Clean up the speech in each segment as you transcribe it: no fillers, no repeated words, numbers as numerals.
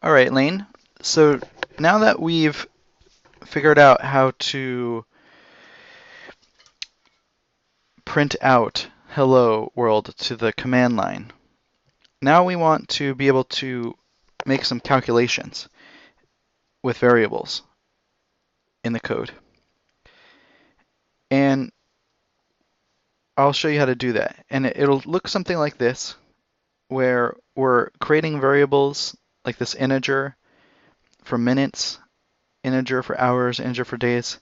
All right, Lane. So now that we've figured out how to print out hello world to the command line, now we want to be able to make some calculations with variables in the code. And I'll show you how to do that. And it'll look something like this, where we're creating variables like this integer for minutes, integer for hours, integer for days,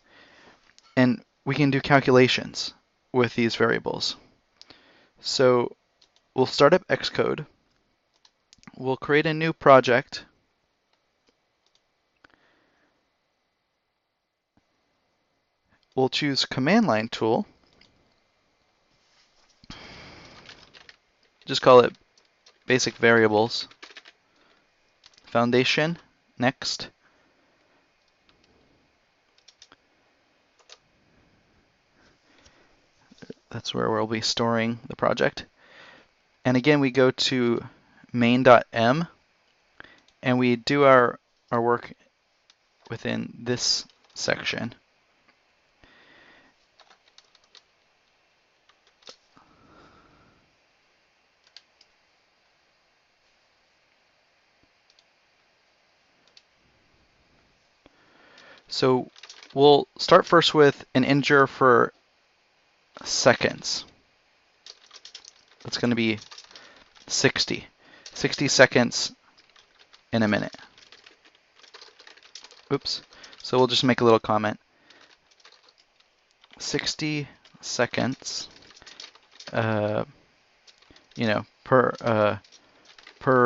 and we can do calculations with these variables. So we'll start up Xcode. We'll create a new project. We'll choose command line tool. Just call it BasicVariables. Foundation, next. That's where we'll be storing the project. And again, we go to main.m and we do our work within this section. So we'll start first with an integer for seconds. That's going to be 60. 60 seconds in a minute. Oops. So we'll just make a little comment. 60 seconds, per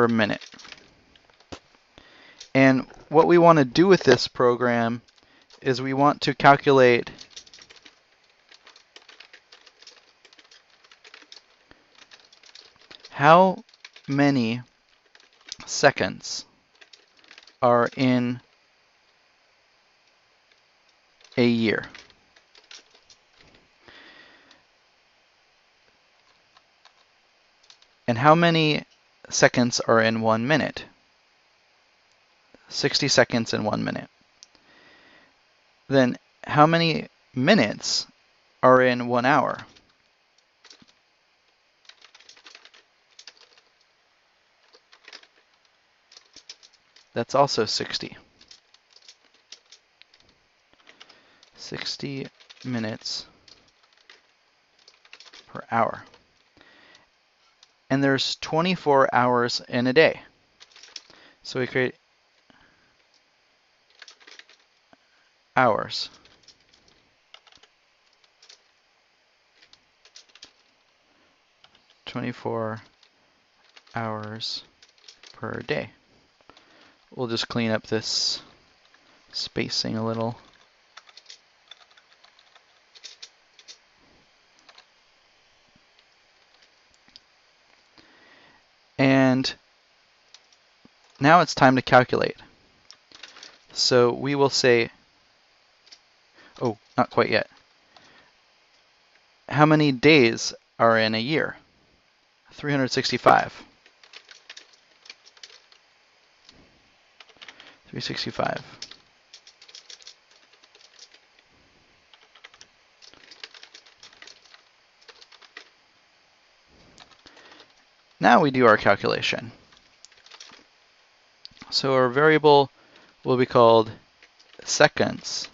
minute. And what we want to do with this program is we want to calculate how many seconds are in a year. And how many seconds are in 1 minute? 60 seconds in 1 minute. Then how many minutes are in 1 hour? That's also 60. 60 minutes per hour. And there's 24 hours in a day. So we create hours. "24 hours per day." We'll just clean up this spacing a little. And now it's time to calculate. So we will say, oh, not quite yet. How many days are in a year? 365. 365. Now we do our calculation. So our variable will be called seconds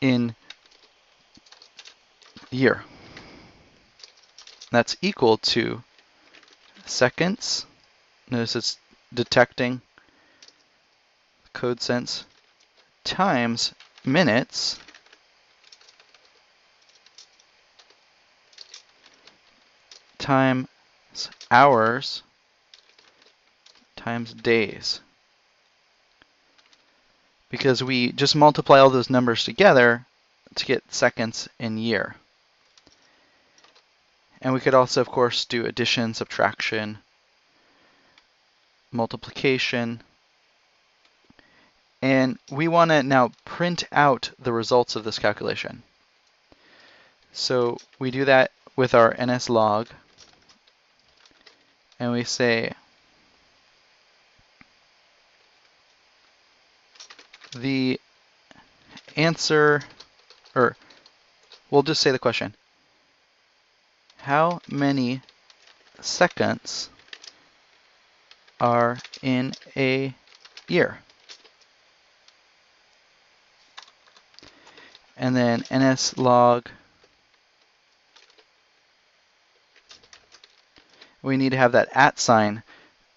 in year. That's equal to seconds. Notice it's detecting code sense times minutes times hours times days. Because we just multiply all those numbers together to get seconds in year. And we could also, of course, do addition, subtraction, multiplication. And we want to now print out the results of this calculation. So we do that with our nslog. And we say the answer, or we'll just say the question. How many seconds are in a year? And then ns log. We need to have that @ sign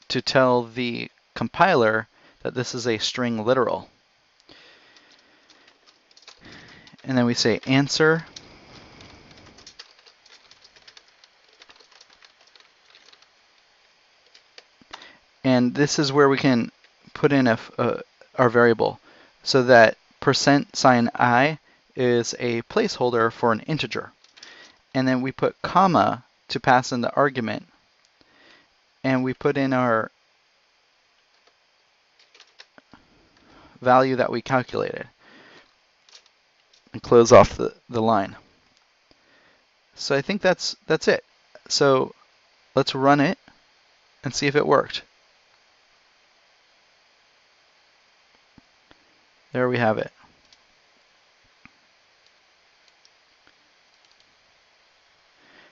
to tell the compiler that this is a string literal. And then we say answer. And this is where we can put in our variable so that %i is a placeholder for an integer. And then we put comma to pass in the argument. And we put in our value that we calculated and close off the line. So I think that's it. So let's run it and see if it worked. There we have it.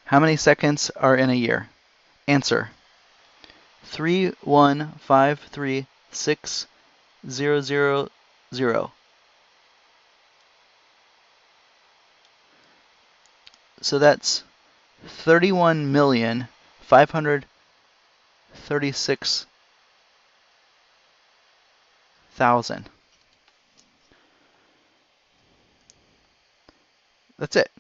How many seconds are in a year? Answer: 3153600. So that's 31,536,000. That's it.